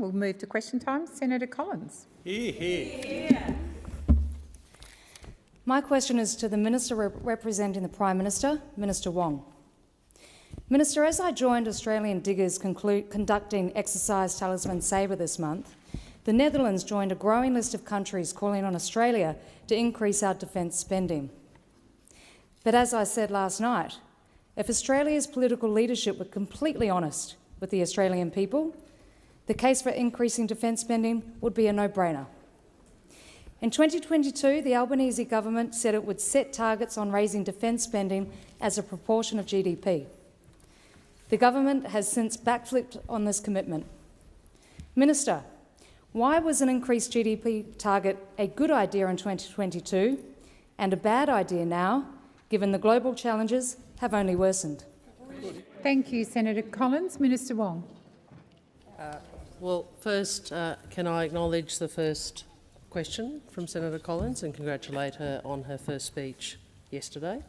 We'll move to question time. Senator Collins. Here. My question is to the Minister representing the Prime Minister, Minister Wong. Minister, as I joined Australian diggers conducting Exercise Talisman Sabre this month, the Netherlands joined a growing list of countries calling on Australia to increase our defence spending. But as I said last night, if Australia's political leadership were completely honest with the Australian people, the case for increasing defence spending would be a no-brainer. In 2022, the Albanese government said it would set targets on raising defence spending as a proportion of GDP. The government has since backflipped on this commitment. Minister, why was an increased GDP target a good idea in 2022 and a bad idea now, given the global challenges have only worsened? Thank you, Senator Collins. Minister Wong. Well, first, can I acknowledge the first question from Senator Collins and congratulate her on her first speech yesterday.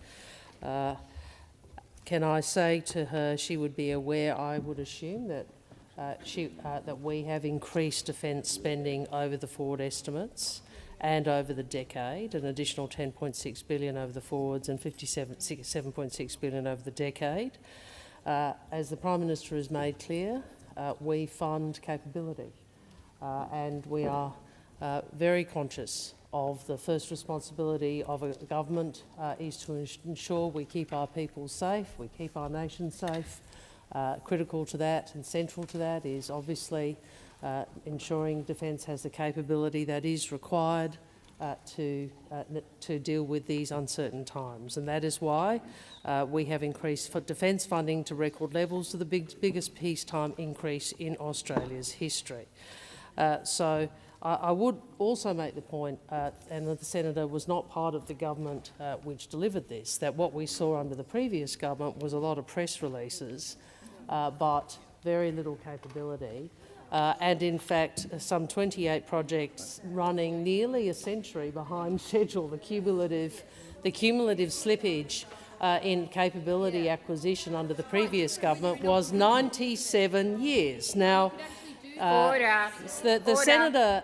Can I say to her she would be aware, I would assume, that that we have increased defence spending over the forward estimates and over the decade, an additional $10.6 billion over the forwards and $7.6 billion over the decade. As the Prime Minister has made clear, we fund capability and we are very conscious of the first responsibility of a government is to ensure we keep our people safe, we keep our nation safe. Critical to that and central to that is obviously ensuring defence has the capability that is required to deal with these uncertain times, and that is why we have increased defence funding to record levels, to the biggest peacetime increase in Australia's history. So I would also make the point, and that the Senator was not part of the government which delivered this, that what we saw under the previous government was a lot of press releases, but very little capability. And in fact, some 28 projects running nearly a century behind schedule. The cumulative slippage in capability acquisition under the previous government was 97 years. Now, the Senator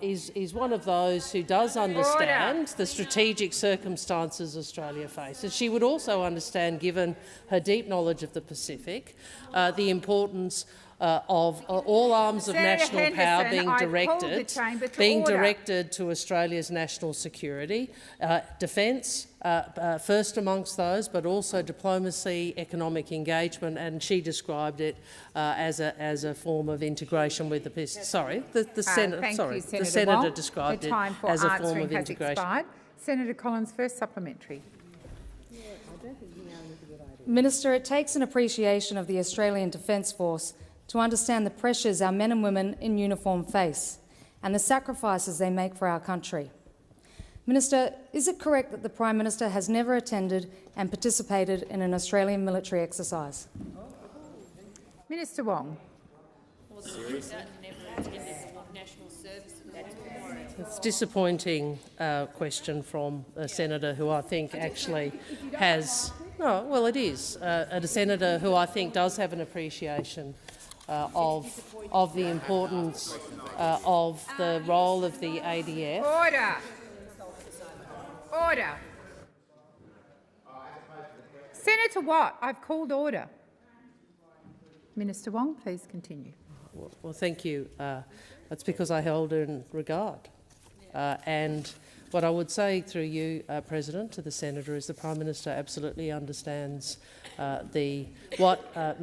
is one of those who does understand the strategic circumstances Australia faces. She would also understand, given her deep knowledge of the Pacific, the importance of all arms of national power being directed to Australia's national security, defence first amongst those, but also diplomacy, economic engagement, and she described it as a form of integration with the the Senator described it as a form of integration. Senator Collins, first supplementary. Minister, it takes an appreciation of the Australian Defence Force to understand the pressures our men and women in uniform face and the sacrifices they make for our country. Minister, is it correct that the Prime Minister has never attended and participated in an Australian military exercise? Minister Wong. It's a disappointing question from a senator who I think actually has... No, well, it is. A senator who I think does have an appreciation of the importance of the role of the ADF. Order. Senator Watt, I've called order. Minister Wong, please continue. Well, thank you. That's because I held her in regard. And what I would say through you, President, to the Senator is the Prime Minister absolutely understands what the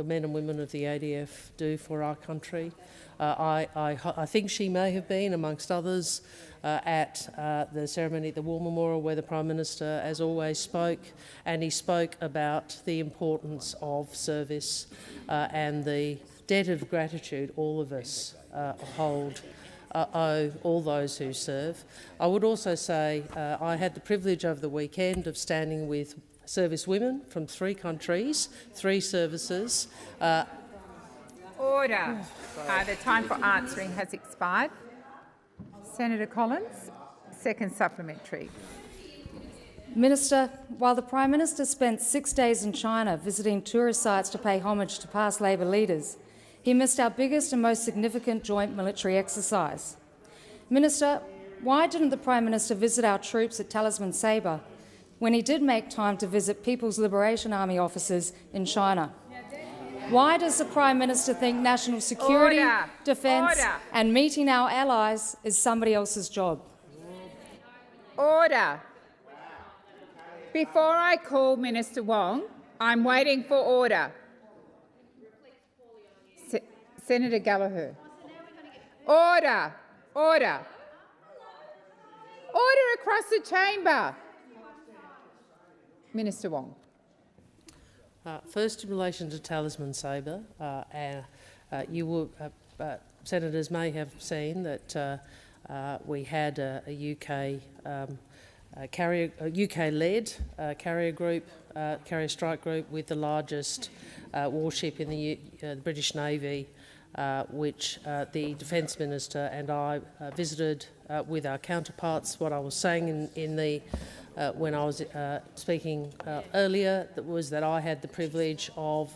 men and women of the ADF do for our country. I think she may have been, amongst others, at the ceremony at the War Memorial, where the Prime Minister, as always, spoke, and he spoke about the importance of service and the debt of gratitude all of us owe all those who serve. I would also say I had the privilege over the weekend of standing with service women from 3 countries, 3 services. Order. The time for answering has expired. Senator Collins, second supplementary. Minister, while the Prime Minister spent 6 days in China visiting tourist sites to pay homage to past Labor leaders, He missed our biggest and most significant joint military exercise. Minister, why didn't the Prime Minister visit our troops at Talisman Sabre when he did make time to visit People's Liberation Army officers in China? Why does the Prime Minister think national security, defence and meeting our allies is somebody else's job? Order. Before I call Minister Wong, I'm waiting for order. Senator Gallagher. Order. Order. Order across the chamber. Minister Wong. First, in relation to Talisman Sabre, you will, senators may have seen that we had a UK-led carrier group, carrier strike group with the largest warship in the British Navy, which the Defence Minister and I visited with our counterparts. What I was saying when I was speaking earlier was that I had the privilege of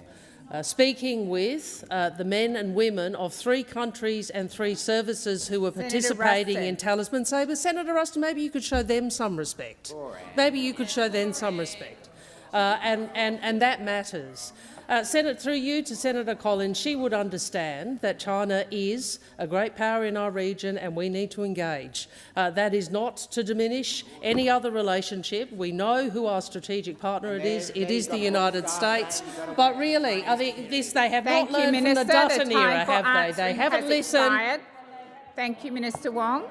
speaking with the men and women of 3 countries and 3 services who were participating in Talisman Sabre. Senator Ruston, maybe you could show them some respect. Maybe you could show them some respect. And that matters. Through you to Senator Collins, she would understand that China is a great power in our region and we need to engage. That is not to diminish any other relationship. We know who our strategic partner is. It is the United States. But really, they have not learned from the Dutton era, have they? They haven't listened. Thank you, Minister Wong.